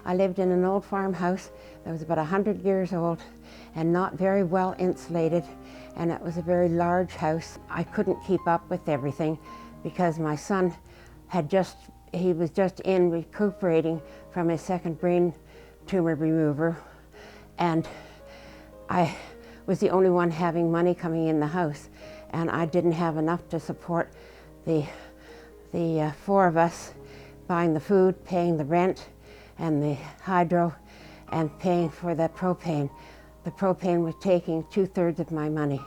I lived in an old farmhouse that was about 100 years old and not very well insulated, and it was a very large house. I couldn't keep up with everything because my son he was just in recuperating from his second brain tumor remover, and I was the only one having money coming in the house, and I didn't have enough to support the four of us buying the food, paying the rent and the hydro, and paying for the propane. The propane was taking 2/3 of my money,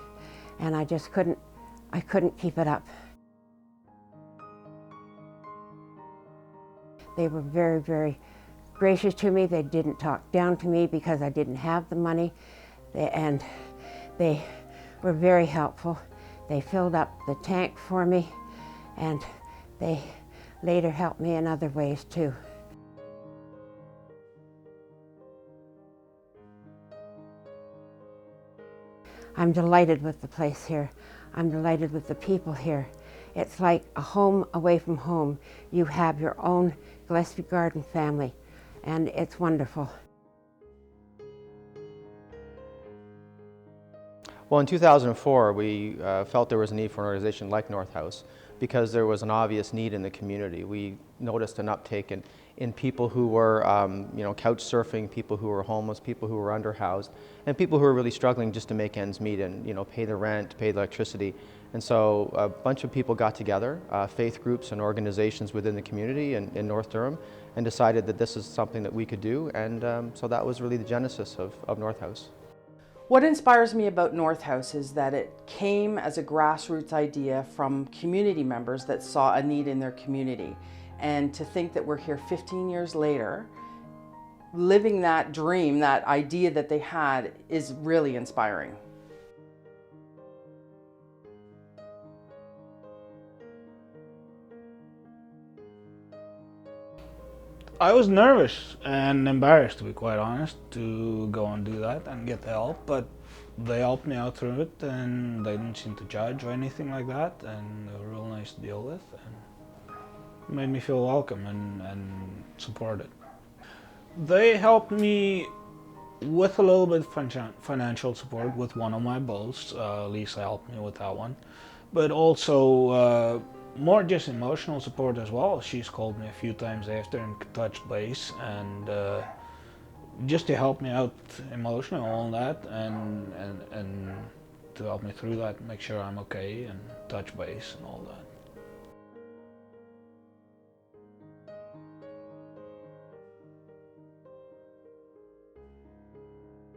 and I couldn't keep it up. They were very, very gracious to me. They didn't talk down to me because I didn't have the money, and they were very helpful. They filled up the tank for me, and they later helped me in other ways too. I'm delighted with the place here. I'm delighted with the people here. It's like a home away from home. You have your own Gillespie Garden family, and it's wonderful. Well, in 2004, we felt there was a need for an organization like North House because there was an obvious need in the community. We noticed an uptake in people who were couch surfing, people who were homeless, people who were underhoused, and people who were really struggling just to make ends meet and pay the rent, pay the electricity. And so a bunch of people got together, faith groups and organizations within the community in North Durham, and decided that this is something that we could do, and so that was really the genesis of North House. What inspires me about North House is that it came as a grassroots idea from community members that saw a need in their community. And to think that we're here 15 years later, living that dream, that idea that they had, is really inspiring. I was nervous and embarrassed, to be quite honest, to go and do that and get help, but they helped me out through it, and they didn't seem to judge or anything like that, and they were real nice to deal with, and it made me feel welcome and supported. They helped me with a little bit of financial support with one of my bulls. Lisa helped me with that one, but also more just emotional support as well. She's called me a few times after and touched base, and just to help me out emotionally and all that, and to help me through that, make sure I'm okay, and touch base and all that.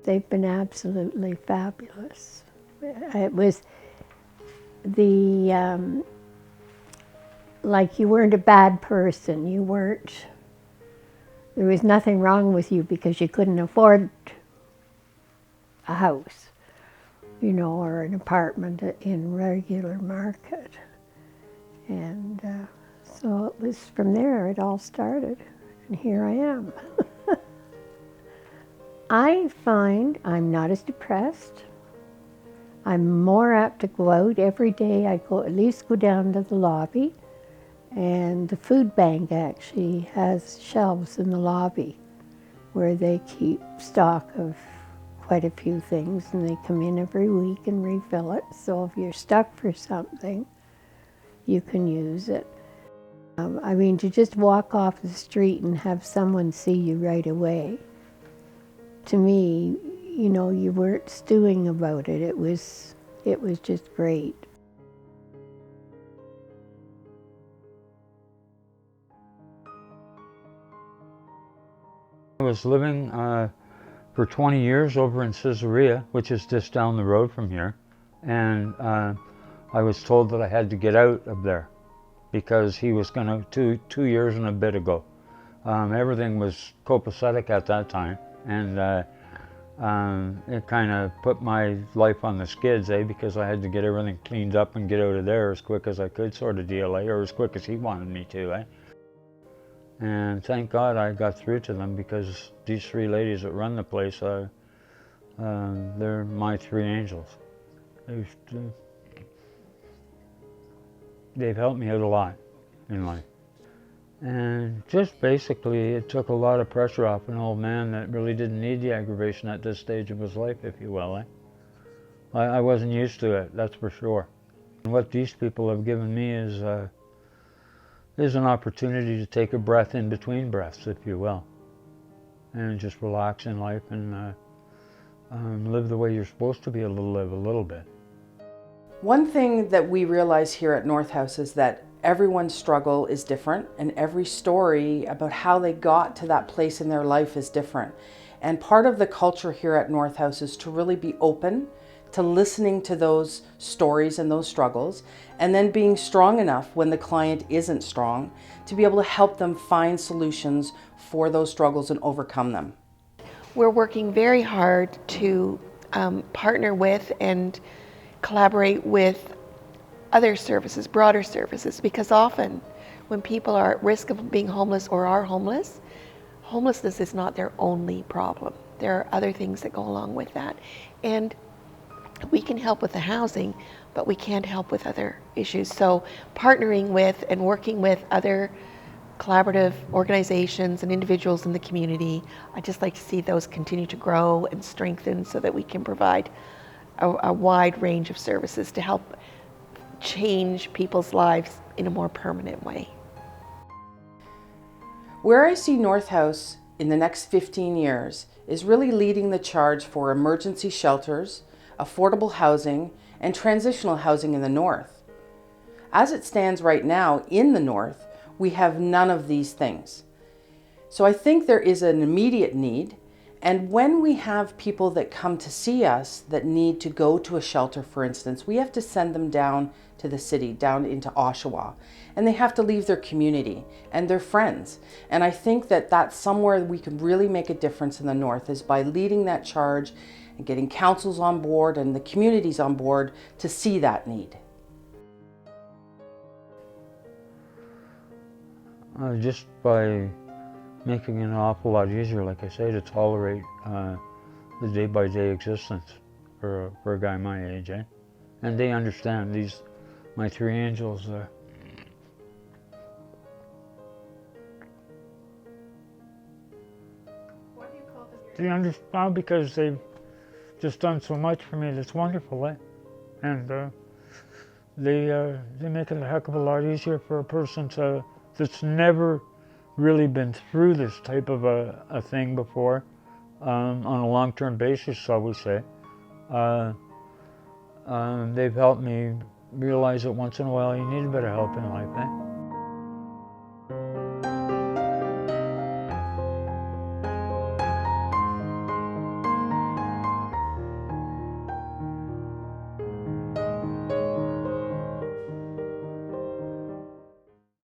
They've been absolutely fabulous. It was like you weren't a bad person. There was nothing wrong with you because you couldn't afford a house, or an apartment in regular market. And so it was from there it all started, and here I am. I find I'm not as depressed. I'm more apt to go out every day. I at least go down to the lobby, and the food bank actually has shelves in the lobby where they keep stock of quite a few things, and they come in every week and refill it. So if you're stuck for something, you can use it. To just walk off the street and have someone see you right away, to me, you weren't stewing about it. It was just great. I was living for 20 years over in Caesarea, which is just down the road from here, and I was told that I had to get out of there because he was going to, 2 years and a bit ago. Everything was copacetic at that time, and it kind of put my life on the skids, because I had to get everything cleaned up and get out of there as quick as I could, sort of deal, or as quick as he wanted me to. And thank God I got through to them, because these three ladies that run the place, they're my three angels. They've helped me out a lot in life. And just basically, it took a lot of pressure off an old man that really didn't need the aggravation at this stage of his life, if you will. I wasn't used to it, that's for sure. And what these people have given me is an opportunity to take a breath in between breaths, if you will, and just relax in life and live the way you're supposed to be able to live a little bit. One thing that we realize here at North House is that everyone's struggle is different, and every story about how they got to that place in their life is different. And part of the culture here at North House is to really be open to listening to those stories and those struggles, and then being strong enough when the client isn't strong to be able to help them find solutions for those struggles and overcome them. We're working very hard to partner with and collaborate with other services, broader services, because often when people are at risk of being homeless or are homeless, homelessness is not their only problem. There are other things that go along with that. And we can help with the housing, but we can't help with other issues. So partnering with and working with other collaborative organizations and individuals in the community, I'd just like to see those continue to grow and strengthen so that we can provide a wide range of services to help change people's lives in a more permanent way. Where I see North House in the next 15 years is really leading the charge for emergency shelters, affordable housing, and transitional housing in the North. As it stands right now in the North, we have none of these things. So I think there is an immediate need. And when we have people that come to see us that need to go to a shelter, for instance, we have to send them down to the city, down into Oshawa, and they have to leave their community and their friends. And I think that that's somewhere we can really make a difference in the North, is by leading that charge and getting councils on board and the communities on board to see that need. Just by making it an awful lot easier, like I say, to tolerate the day-by-day existence for a guy my age, eh? And they understand, my three angels. What do you call them? They understand because they've just done so much for me that's wonderful, eh? And they make it a heck of a lot easier for a person that's never really been through this type of a thing before, on a long-term basis, shall we say. They've helped me realize that once in a while you need a bit of help in life, eh?